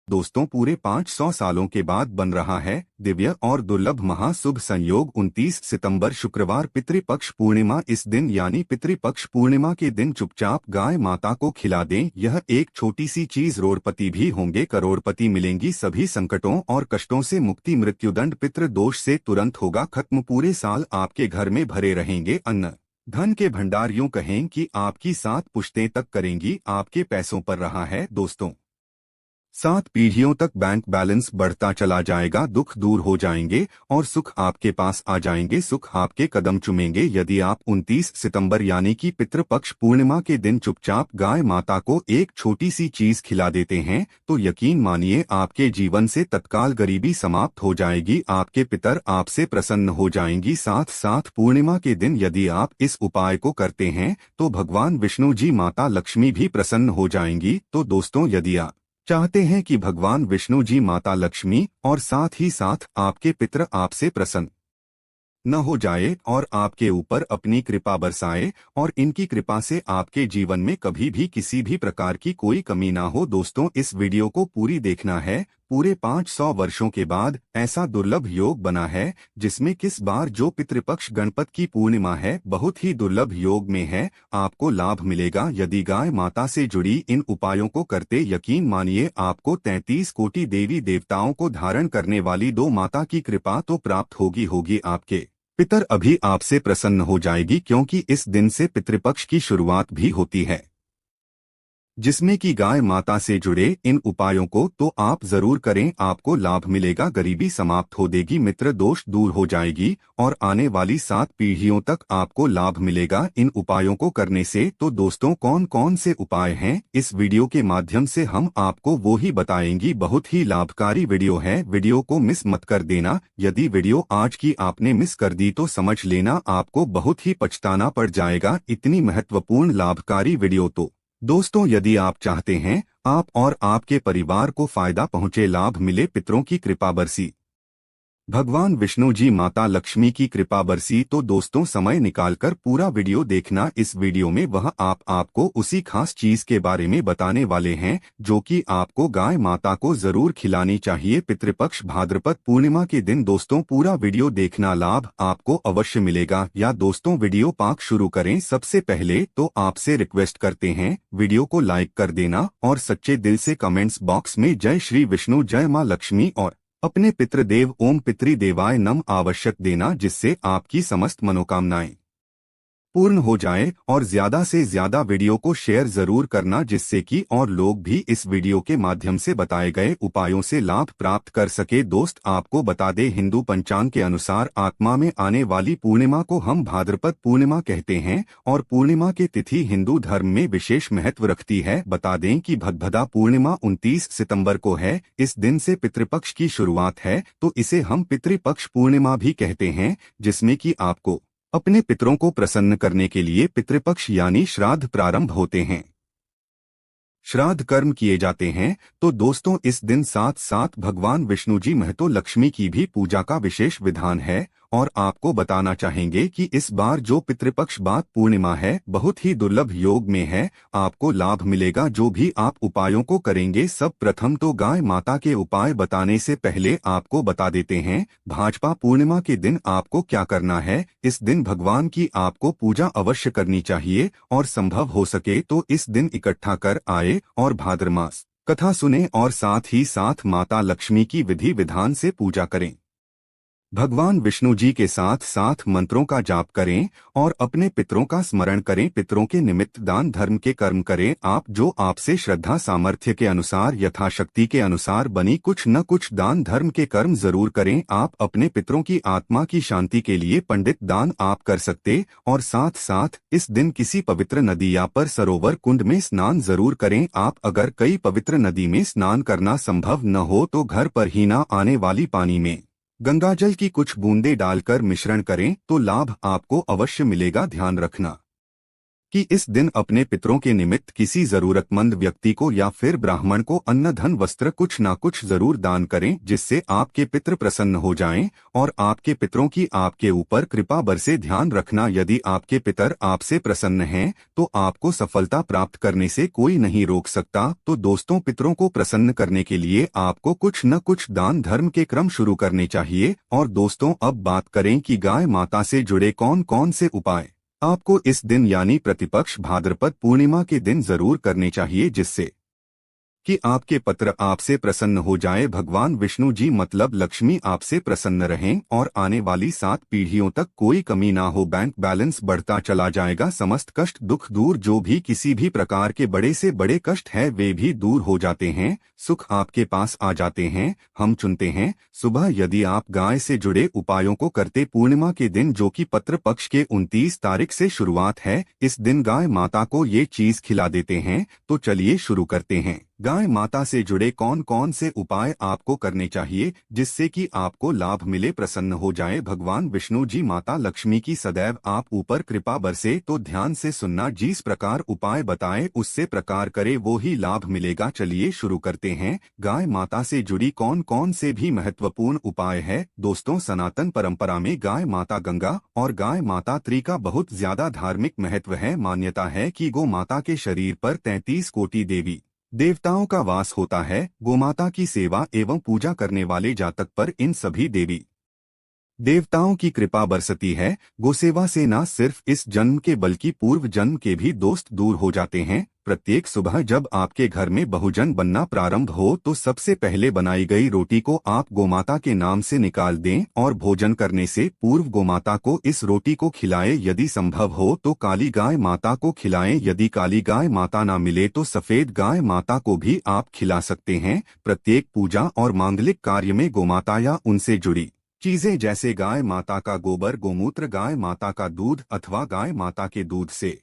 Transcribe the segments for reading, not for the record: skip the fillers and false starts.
दोस्तों पूरे 500 सालों के बाद बन रहा है दिव्य और दुर्लभ महाशुभ संयोग 29 सितंबर शुक्रवार पितृपक्ष पूर्णिमा। इस दिन यानी पितृपक्ष पूर्णिमा के दिन चुपचाप गाय माता को खिला दें। यह एक छोटी सी चीज, रोड़पति भी होंगे करोड़पति, मिलेंगी सभी संकटों और कष्टों से मुक्ति, मृत्युदंड पितृ दोष से तुरंत होगा खत्म, पूरे साल आपके घर में भरे रहेंगे अन्न धन के भंडार। यूं कहें कि आपकी 7 पुश्तें तक करेंगी आपके पैसों पर रहा है दोस्तों। 7 पीढ़ियों तक बैंक बैलेंस बढ़ता चला जाएगा, दुख दूर हो जाएंगे और सुख आपके पास आ जाएंगे, सुख आपके कदम चूमेंगे। यदि आप 29 सितंबर यानी कि पितृपक्ष पूर्णिमा के दिन चुपचाप गाय माता को एक छोटी सी चीज खिला देते हैं तो यकीन मानिए आपके जीवन से तत्काल गरीबी समाप्त हो जाएगी, आपके पितर आपसे प्रसन्न हो जाएंगी। साथ साथ पूर्णिमा के दिन यदि आप इस उपाय को करते हैं तो भगवान विष्णु जी, माता लक्ष्मी भी प्रसन्न हो जाएंगी। तो दोस्तों यदि आप चाहते हैं कि भगवान विष्णु जी, माता लक्ष्मी और साथ ही साथ आपके पितर आपसे प्रसन्न न हो जाए और आपके ऊपर अपनी कृपा बरसाए और इनकी कृपा से आपके जीवन में कभी भी किसी भी प्रकार की कोई कमी ना हो, दोस्तों इस वीडियो को पूरी देखना है। पूरे 500 वर्षों के बाद ऐसा दुर्लभ योग बना है जिसमें किस बार जो पितृपक्ष गणपत की पूर्णिमा है, बहुत ही दुर्लभ योग में है, आपको लाभ मिलेगा यदि गाय माता से जुड़ी इन उपायों को करते। यकीन मानिए आपको 33 कोटि देवी देवताओं को धारण करने वाली दो माता की कृपा तो प्राप्त होगी आपके पितर अभी आपसे प्रसन्न हो जाएगी, क्योंकि इस दिन से पितृपक्ष की शुरुआत भी होती है जिसमें कि गाय माता से जुड़े इन उपायों को तो आप जरूर करें, आपको लाभ मिलेगा, गरीबी समाप्त हो देगी, मित्र दोष दूर हो जाएगी और आने वाली 7 पीढ़ियों तक आपको लाभ मिलेगा इन उपायों को करने से। तो दोस्तों कौन कौन से उपाय हैं, इस वीडियो के माध्यम से हम आपको वो ही बताएंगी। बहुत ही लाभकारी वीडियो है, वीडियो को मिस मत कर देना। यदि वीडियो आज की आपने मिस कर दी तो समझ लेना आपको बहुत ही पछताना पड़ जाएगा। इतनी महत्वपूर्ण लाभकारी वीडियो तो दोस्तों यदि आप चाहते हैं आप और आपके परिवार को फायदा पहुंचे, लाभ मिले, पितरों की कृपा बरसी, भगवान विष्णु जी, माता लक्ष्मी की कृपा बरसी, तो दोस्तों समय निकालकर पूरा वीडियो देखना। इस वीडियो में वह आपको उसी खास चीज के बारे में बताने वाले हैं जो कि आपको गाय माता को जरूर खिलानी चाहिए पितृपक्ष भाद्रपद पूर्णिमा के दिन। दोस्तों पूरा वीडियो देखना, लाभ आपको अवश्य मिलेगा। या दोस्तों वीडियो पाक शुरू करें सबसे पहले तो आपसे रिक्वेस्ट करते हैं वीडियो को लाइक कर देना और सच्चे दिल से कमेंट्स बॉक्स में जय श्री विष्णु, जय माँ लक्ष्मी और अपने पितृदेव ओम पितृदेवाय नम आवश्यक देना, जिससे आपकी समस्त मनोकामनाएं पूर्ण हो जाए। और ज्यादा से ज्यादा वीडियो को शेयर जरूर करना जिससे कि और लोग भी इस वीडियो के माध्यम से बताए गए उपायों से लाभ प्राप्त कर सके। दोस्त आपको बता दे हिंदू पंचांग के अनुसार आत्मा में आने वाली पूर्णिमा को हम भाद्रपद पूर्णिमा कहते हैं और पूर्णिमा की तिथि हिंदू धर्म में विशेष महत्व रखती है। बता दें कि भदभदा पूर्णिमा 29 सितंबर को है, इस दिन से पितृपक्ष की शुरुआत है तो इसे हम पितृपक्ष पूर्णिमा भी कहते हैं, जिसमें कि आपको अपने पितरों को प्रसन्न करने के लिए पितृपक्ष यानी श्राद्ध प्रारंभ होते हैं, श्राद्ध कर्म किए जाते हैं। तो दोस्तों इस दिन साथ साथ भगवान विष्णु जी, महतो लक्ष्मी की भी पूजा का विशेष विधान है और आपको बताना चाहेंगे कि इस बार जो पितृपक्ष बात पूर्णिमा है बहुत ही दुर्लभ योग में है, आपको लाभ मिलेगा जो भी आप उपायों को करेंगे। सब प्रथम तो गाय माता के उपाय बताने से पहले आपको बता देते हैं भाजपा पूर्णिमा के दिन आपको क्या करना है। इस दिन भगवान की आपको पूजा अवश्य करनी चाहिए और संभव हो सके तो इस दिन इकट्ठा कर आए और भाद्रमास कथा सुने और साथ ही साथ माता लक्ष्मी की विधि विधान से पूजा करें, भगवान विष्णु जी के साथ साथ मंत्रों का जाप करें और अपने पितरों का स्मरण करें। पितरों के निमित्त दान धर्म के कर्म करें, आप जो आपसे श्रद्धा सामर्थ्य के अनुसार यथाशक्ति के अनुसार बनी कुछ न कुछ दान धर्म के कर्म जरूर करें। आप अपने पितरों की आत्मा की शांति के लिए पंडित दान आप कर सकते और साथ साथ इस दिन किसी पवित्र नदी या पर सरोवर कुंड में स्नान जरूर करें। आप अगर कई पवित्र नदी में स्नान करना संभव न हो तो घर पर ही ना आने वाली पानी में गंगाजल की कुछ बूंदें डालकर मिश्रण करें तो लाभ आपको अवश्य मिलेगा, ध्यान रखना। कि इस दिन अपने पितरों के निमित्त किसी जरूरतमंद व्यक्ति को या फिर ब्राह्मण को अन्न धन वस्त्र कुछ ना कुछ जरूर दान करें, जिससे आपके पितृ प्रसन्न हो जाएं और आपके पितरों की आपके ऊपर कृपा बरसे। ध्यान रखना, यदि आपके पितर आपसे प्रसन्न हैं तो आपको सफलता प्राप्त करने से कोई नहीं रोक सकता। तो दोस्तों, पितरों को प्रसन्न करने के लिए आपको कुछ न कुछ दान धर्म के क्रम शुरू करने चाहिए। और दोस्तों, अब बात करें कि गाय माता से जुड़े कौन कौन से उपाय आपको इस दिन यानी प्रतिपक्ष भाद्रपद पूर्णिमा के दिन जरूर करने चाहिए, जिससे कि आपके पत्र आपसे प्रसन्न हो जाए। भगवान विष्णु जी मतलब लक्ष्मी आपसे प्रसन्न रहें और आने वाली 7 पीढ़ियों तक कोई कमी ना हो। बैंक बैलेंस बढ़ता चला जाएगा। समस्त कष्ट दुख दूर, जो भी किसी भी प्रकार के बड़े से बड़े कष्ट है वे भी दूर हो जाते हैं। सुख आपके पास आ जाते हैं। हम चुनते हैं सुबह, यदि आप गाय से जुड़े उपायों को करते पूर्णिमा के दिन, जो कि पत्र पक्ष के 29 तारीख से शुरुआत है, इस दिन गाय माता को ये चीज खिला देते हैं। तो चलिए शुरू करते हैं। गाय माता से जुड़े कौन कौन से उपाय आपको करने चाहिए जिससे कि आपको लाभ मिले, प्रसन्न हो जाए भगवान विष्णु जी, माता लक्ष्मी की सदैव आप ऊपर कृपा बरसे। तो ध्यान से सुनना, जिस प्रकार उपाय बताए उससे प्रकार करे वो ही लाभ मिलेगा। चलिए शुरू करते हैं। गाय माता से जुड़ी कौन कौन से भी महत्वपूर्ण उपाय है। दोस्तों, सनातन परंपरा में गाय माता गंगा और गाय माता त्री का बहुत ज्यादा धार्मिक महत्व है। मान्यता है कि गो माता के शरीर पर 33 कोटि देवी देवताओं का वास होता है। गोमाता की सेवा एवं पूजा करने वाले जातक पर इन सभी देवी देवताओं की कृपा बरसती है। गोसेवा से न सिर्फ इस जन्म के बल्कि पूर्व जन्म के भी दोस्त दूर हो जाते हैं। प्रत्येक सुबह जब आपके घर में बहुजन बनना प्रारंभ हो तो सबसे पहले बनाई गई रोटी को आप गोमाता के नाम से निकाल दें और भोजन करने से पूर्व गोमाता को इस रोटी को खिलाएं। यदि संभव हो तो काली गाय माता को खिलाएं। यदि काली गाय माता ना मिले तो सफेद गाय माता को भी आप खिला सकते हैं। प्रत्येक पूजा और मांगलिक कार्य में गोमाता या उनसे जुड़ी चीजें जैसे गाय माता का गोबर, गोमूत्र, गाय माता का दूध अथवा गाय माता के दूध से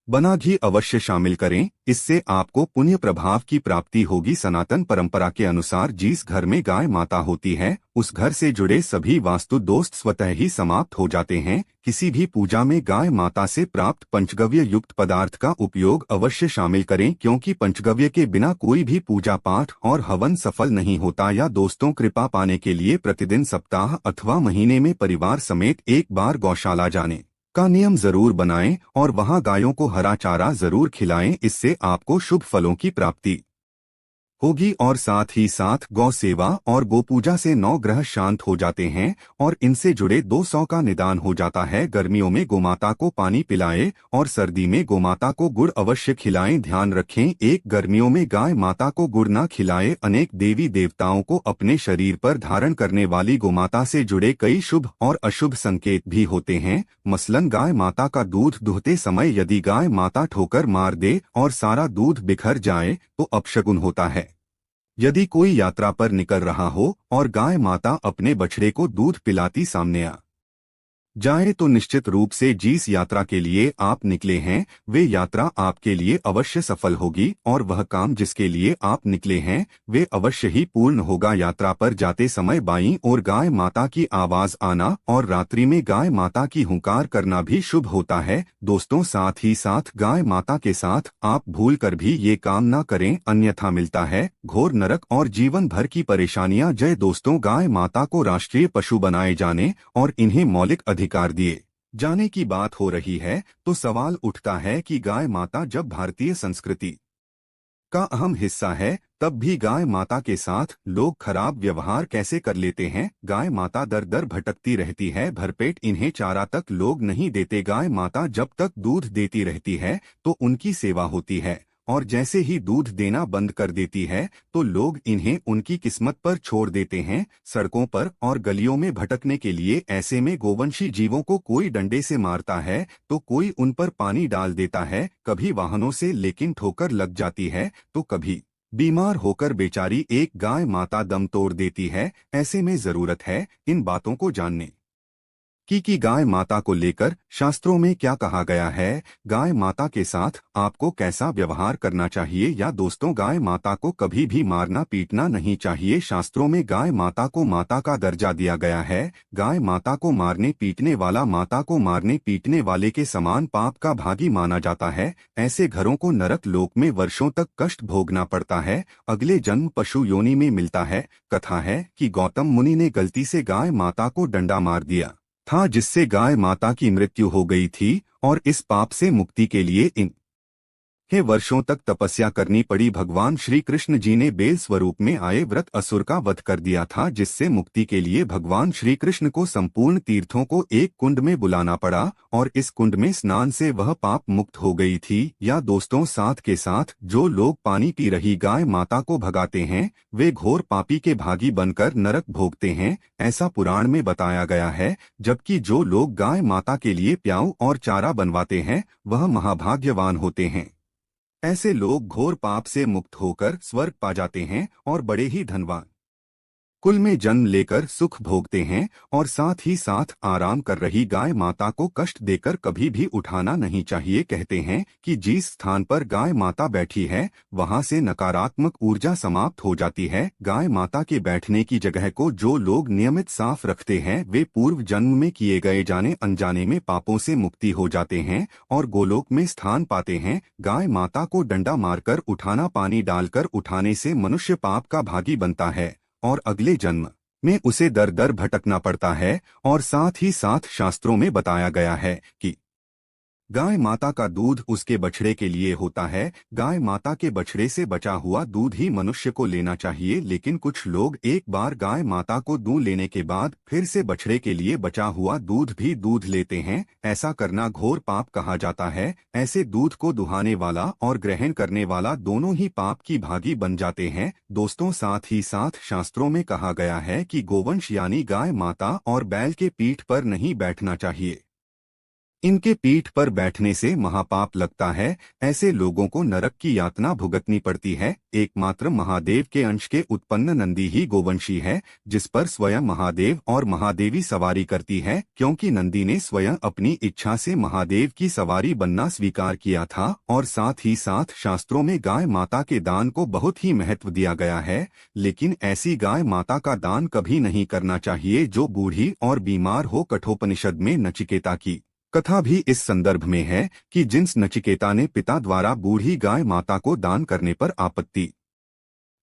बना घी अवश्य शामिल करें। इससे आपको पुण्य प्रभाव की प्राप्ति होगी। सनातन परंपरा के अनुसार जिस घर में गाय माता होती है उस घर से जुड़े सभी वास्तु दोष स्वतः ही समाप्त हो जाते हैं। किसी भी पूजा में गाय माता से प्राप्त पंचगव्य युक्त पदार्थ का उपयोग अवश्य शामिल करें, क्योंकि पंचगव्य के बिना कोई भी पूजा पाठ और हवन सफल नहीं होता। या दोस्तों, कृपा पाने के लिए प्रतिदिन, सप्ताह अथवा महीने में परिवार समेत एक बार गौशाला जाने का नियम जरूर बनाएं और वहां गायों को हरा चारा जरूर खिलाएं। इससे आपको शुभ फलों की प्राप्ति होगी और साथ ही साथ गौ सेवा और गो पूजा से 9 ग्रह शांत हो जाते हैं और इनसे जुड़े 200 का निदान हो जाता है। गर्मियों में गोमाता को पानी पिलाएं और सर्दी में गोमाता को गुड़ अवश्य खिलाएं। ध्यान रखें, एक गर्मियों में गाय माता को गुड़ ना खिलाएं। अनेक देवी देवताओं को अपने शरीर पर धारण करने वाली गोमाता से जुड़े कई शुभ और अशुभ संकेत भी होते हैं। मसलन, गाय माता का दूध दुहते समय यदि गाय माता ठोकर मार दे और सारा दूध बिखर जाए तो अपशगुन होता है। यदि कोई यात्रा पर निकल रहा हो और गाय माता अपने बछड़े को दूध पिलाती सामने आ जाए तो निश्चित रूप से जिस यात्रा के लिए आप निकले हैं वे यात्रा आपके लिए अवश्य सफल होगी और वह काम जिसके लिए आप निकले हैं वे अवश्य ही पूर्ण होगा। यात्रा पर जाते समय बाईं ओर गाय माता की आवाज आना और रात्रि में गाय माता की हुंकार करना भी शुभ होता है। दोस्तों, साथ ही साथ गाय माता के साथ आप भूल कर भी ये काम ना करें, अन्यथा मिलता है घोर नरक और जीवन भर की परेशानियां। जय दोस्तों, गाय माता को राष्ट्रीय पशु बनाए जाने और इन्हें मौलिक अधिकार दिए जाने की बात हो रही है तो सवाल उठता है कि गाय माता जब भारतीय संस्कृति का अहम हिस्सा है तब भी गाय माता के साथ लोग खराब व्यवहार कैसे कर लेते हैं। गाय माता दर दर भटकती रहती है, भरपेट इन्हें चारा तक लोग नहीं देते। गाय माता जब तक दूध देती रहती है तो उनकी सेवा होती है और जैसे ही दूध देना बंद कर देती है तो लोग इन्हें उनकी किस्मत पर छोड़ देते हैं, सड़कों पर और गलियों में भटकने के लिए। ऐसे में गोवंशी जीवों को कोई डंडे से मारता है तो कोई उन पर पानी डाल देता है, कभी वाहनों से लेकिन ठोकर लग जाती है तो कभी बीमार होकर बेचारी एक गाय माता दम तोड़ देती है। ऐसे में जरूरत है इन बातों को जानने कि गाय माता को लेकर शास्त्रों में क्या कहा गया है, गाय माता के साथ आपको कैसा व्यवहार करना चाहिए। या दोस्तों, गाय माता को कभी भी मारना पीटना नहीं चाहिए। शास्त्रों में गाय माता को माता का दर्जा दिया गया है। गाय माता को मारने पीटने वाला माता को मारने पीटने वाले के समान पाप का भागी माना जाता है। ऐसे घरों को नरक लोक में वर्षों तक कष्ट भोगना पड़ता है, अगले जन्म पशु योनि में मिलता है। कथा है कि गौतम मुनि ने गलती से गाय माता को डंडा मार दिया था, जिससे गाय माता की मृत्यु हो गई थी, और इस पाप से मुक्ति के लिए वर्षों तक तपस्या करनी पड़ी। भगवान श्री कृष्ण जी ने बेल स्वरूप में आए व्रत असुर का वध कर दिया था, जिससे मुक्ति के लिए भगवान श्री कृष्ण को संपूर्ण तीर्थों को एक कुंड में बुलाना पड़ा, और इस कुंड में स्नान से वह पाप मुक्त हो गई थी। या दोस्तों, साथ के साथ जो लोग पानी पी रही गाय माता को भगाते हैं, वे घोर पापी के भागी बनकर नरक भोगते हैं, ऐसा पुराण में बताया गया है। जबकि जो लोग गाय माता के लिए प्याऊ और चारा बनवाते हैं, वह महाभाग्यवान होते हैं। ऐसे लोग घोर पाप से मुक्त होकर स्वर्ग पा जाते हैं और बड़े ही धनवान कुल में जन्म लेकर सुख भोगते हैं। और साथ ही साथ आराम कर रही गाय माता को कष्ट देकर कभी भी उठाना नहीं चाहिए। कहते हैं कि जिस स्थान पर गाय माता बैठी है, वहां से नकारात्मक ऊर्जा समाप्त हो जाती है। गाय माता के बैठने की जगह को जो लोग नियमित साफ रखते हैं, वे पूर्व जन्म में किए गए जाने अनजाने में पापों से मुक्ति हो जाते हैं और गोलोक में स्थान पाते हैं। गाय माता को डंडा मारकर उठाना, पानी डालकर उठाने से मनुष्य पाप का भागी बनता है और अगले जन्म में उसे दर दर भटकना पड़ता है। और साथ ही साथ शास्त्रों में बताया गया है कि गाय माता का दूध उसके बछड़े के लिए होता है। गाय माता के बछड़े से बचा हुआ दूध ही मनुष्य को लेना चाहिए, लेकिन कुछ लोग एक बार गाय माता को दूध लेने के बाद फिर से बछड़े के लिए बचा हुआ दूध भी दूध लेते हैं। ऐसा करना घोर पाप कहा जाता है। ऐसे दूध को दुहाने वाला और ग्रहण करने वाला दोनों ही पाप की भागी बन जाते हैं। दोस्तों, साथ ही साथ शास्त्रों में कहा गया है कि गोवंश यानी गाय माता और बैल के पीठ पर नहीं बैठना चाहिए। इनके पीठ पर बैठने से महापाप लगता है। ऐसे लोगों को नरक की यातना भुगतनी पड़ती है। एकमात्र महादेव के अंश के उत्पन्न नंदी ही गोवंशी है, जिस पर स्वयं महादेव और महादेवी सवारी करती है, क्योंकि नंदी ने स्वयं अपनी इच्छा से महादेव की सवारी बनना स्वीकार किया था। और साथ ही साथ शास्त्रों में गाय माता के दान को बहुत ही महत्व दिया गया है, लेकिन ऐसी गाय माता का दान कभी नहीं करना चाहिए जो बूढ़ी और बीमार हो। कठोपनिषद में नचिकेता की कथा भी इस संदर्भ में है कि जिस नचिकेता ने पिता द्वारा बूढ़ी गाय माता को दान करने पर आपत्ति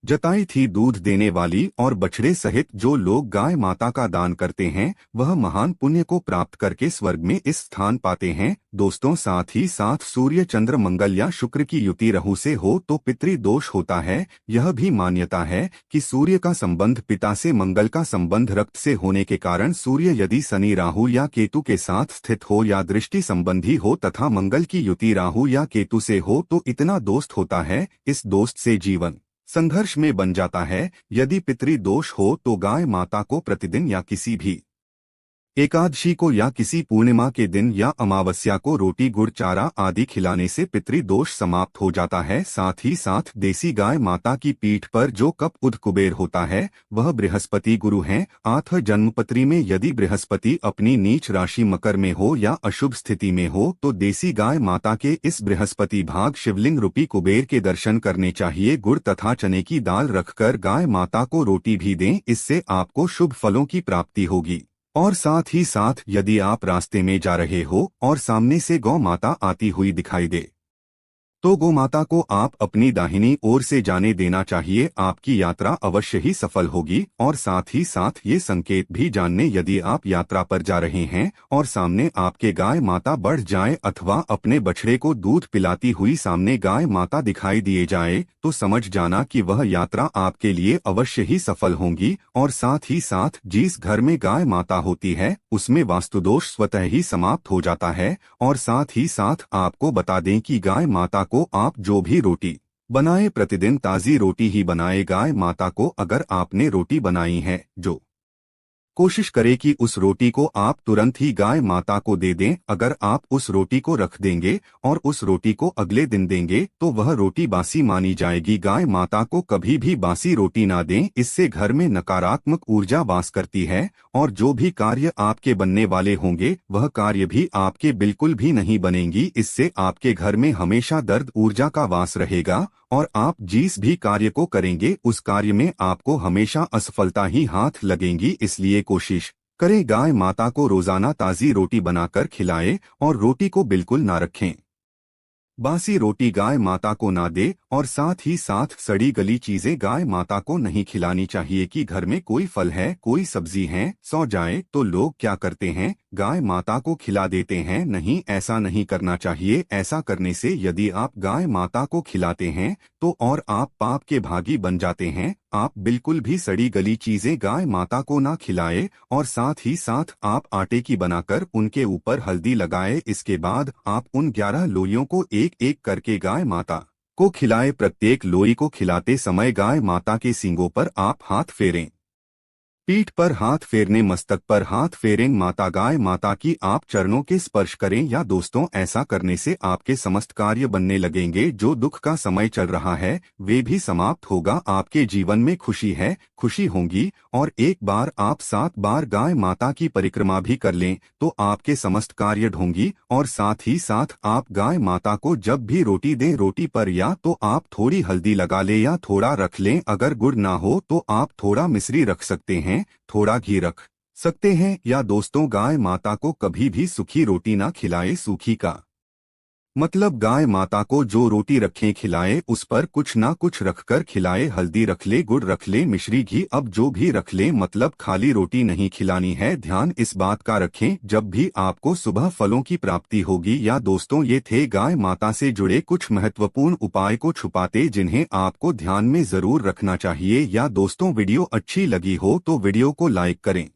जताई थी, दूध देने वाली और बछड़े सहित जो लोग गाय माता का दान करते हैं, वह महान पुण्य को प्राप्त करके स्वर्ग में इस स्थान पाते हैं। दोस्तों, साथ ही साथ सूर्य चंद्र मंगल या शुक्र की युति राहु से हो तो पितृदोष होता है। यह भी मान्यता है कि सूर्य का संबंध पिता से, मंगल का संबंध रक्त से होने के कारण सूर्य यदि शनि राहु या केतु के साथ स्थित हो या दृष्टि संबंधी हो तथा मंगल की युति राहु या केतु से हो तो इतना दोस्त होता है। इस दोस्त से जीवन संघर्ष में बन जाता है। यदि पितृदोष हो तो गाय माता को प्रतिदिन या किसी भी एकादशी को या किसी पूर्णिमा के दिन या अमावस्या को रोटी गुड़ चारा आदि खिलाने से पितृदोष समाप्त हो जाता है। साथ ही साथ देसी गाय माता की पीठ पर जो कप उद कुबेर होता है, वह बृहस्पति गुरु हैं। आठ जन्मपत्री में यदि बृहस्पति अपनी नीच राशि मकर में हो या अशुभ स्थिति में हो तो देसी गाय माता के इस बृहस्पति भाग शिवलिंग रूपी कुबेर के दर्शन करने चाहिए। गुड़ तथा चने की दाल रखकर गाय माता को रोटी भी दें, इससे आपको शुभ फलों की प्राप्ति होगी। और साथ ही साथ यदि आप रास्ते में जा रहे हो और सामने से गौ माता आती हुई दिखाई दे तो गौ माता को आप अपनी दाहिनी ओर से जाने देना चाहिए। आपकी यात्रा अवश्य ही सफल होगी। और साथ ही साथ ये संकेत भी जानने, यदि आप यात्रा पर जा रहे हैं और सामने आपके गाय माता बढ़ जाए अथवा अपने बछड़े को दूध पिलाती हुई सामने गाय माता दिखाई दिए जाए तो समझ जाना कि वह यात्रा आपके लिए अवश्य ही सफल होगी। और साथ ही साथ जिस घर में गाय माता होती है उसमें वास्तुदोष स्वतः ही समाप्त हो जाता है। और साथ ही साथ आपको बता दें कि गाय माता को आप जो भी रोटी बनाए प्रतिदिन ताजी रोटी ही बनाए। गाय माता को अगर आपने रोटी बनाई है जो कोशिश करें कि उस रोटी को आप तुरंत ही गाय माता को दे दें। अगर आप उस रोटी को रख देंगे और उस रोटी को अगले दिन देंगे तो वह रोटी बासी मानी जाएगी। गाय माता को कभी भी बासी रोटी ना दें, इससे घर में नकारात्मक ऊर्जा वास करती है और जो भी कार्य आपके बनने वाले होंगे वह कार्य भी आपके बिल्कुल भी नहीं बनेंगी। इससे आपके घर में हमेशा दर्द ऊर्जा का वास रहेगा और आप जिस भी कार्य को करेंगे उस कार्य में आपको हमेशा असफलता ही हाथ लगेंगी। इसलिए कोशिश करें गाय माता को रोजाना ताज़ी रोटी बनाकर खिलाएं और रोटी को बिल्कुल ना रखें। बासी रोटी गाय माता को ना दे और साथ ही साथ सड़ी गली चीजें गाय माता को नहीं खिलानी चाहिए। कि घर में कोई फल है, कोई सब्जी है, सो जाए तो लोग क्या करते हैं, गाय माता को खिला देते हैं। नहीं, ऐसा नहीं करना चाहिए। ऐसा करने से यदि आप गाय माता को खिलाते हैं तो और आप पाप के भागी बन जाते हैं। आप बिल्कुल भी सड़ी गली चीजें गाय माता को ना खिलाए और साथ ही साथ आप आटे की बनाकर उनके ऊपर हल्दी लगाए। इसके बाद आप उन 11 लोइयों को एक एक करके गाय माता को खिलाए। प्रत्येक लोई को खिलाते समय गाय माता के सींगों पर आप हाथ फेरें, पीठ पर हाथ फेरने, मस्तक पर हाथ फेरें। माता गाय माता की आप चरणों के स्पर्श करें। या दोस्तों, ऐसा करने से आपके समस्त कार्य बनने लगेंगे। जो दुख का समय चल रहा है वे भी समाप्त होगा। आपके जीवन में खुशी होगी और एक बार आप 7 बार गाय माता की परिक्रमा भी कर लें तो आपके समस्त कार्य ढोंगी। और साथ ही साथ आप गाय माता को जब भी रोटी दें, रोटी पर या तो आप थोड़ी हल्दी लगा लें या थोड़ा रख लें। अगर गुड़ ना हो तो आप थोड़ा मिश्री रख सकते हैं, थोड़ा घी रख सकते हैं। या दोस्तों, गाय माता को कभी भी सूखी रोटी ना खिलाए। सूखी का मतलब गाय माता को जो रोटी रखें खिलाए उस पर कुछ ना कुछ रखकर खिलाए। हल्दी रख ले, गुड़ रख ले, मिश्री, घी, अब जो भी रख ले, मतलब खाली रोटी नहीं खिलानी है। ध्यान इस बात का रखें जब भी आपको सुबह फलों की प्राप्ति होगी। या दोस्तों, ये थे गाय माता से जुड़े कुछ महत्वपूर्ण उपाय को छुपाते जिन्हें आपको ध्यान में जरूर रखना चाहिए। या दोस्तों, वीडियो अच्छी लगी हो तो वीडियो को लाइक करें।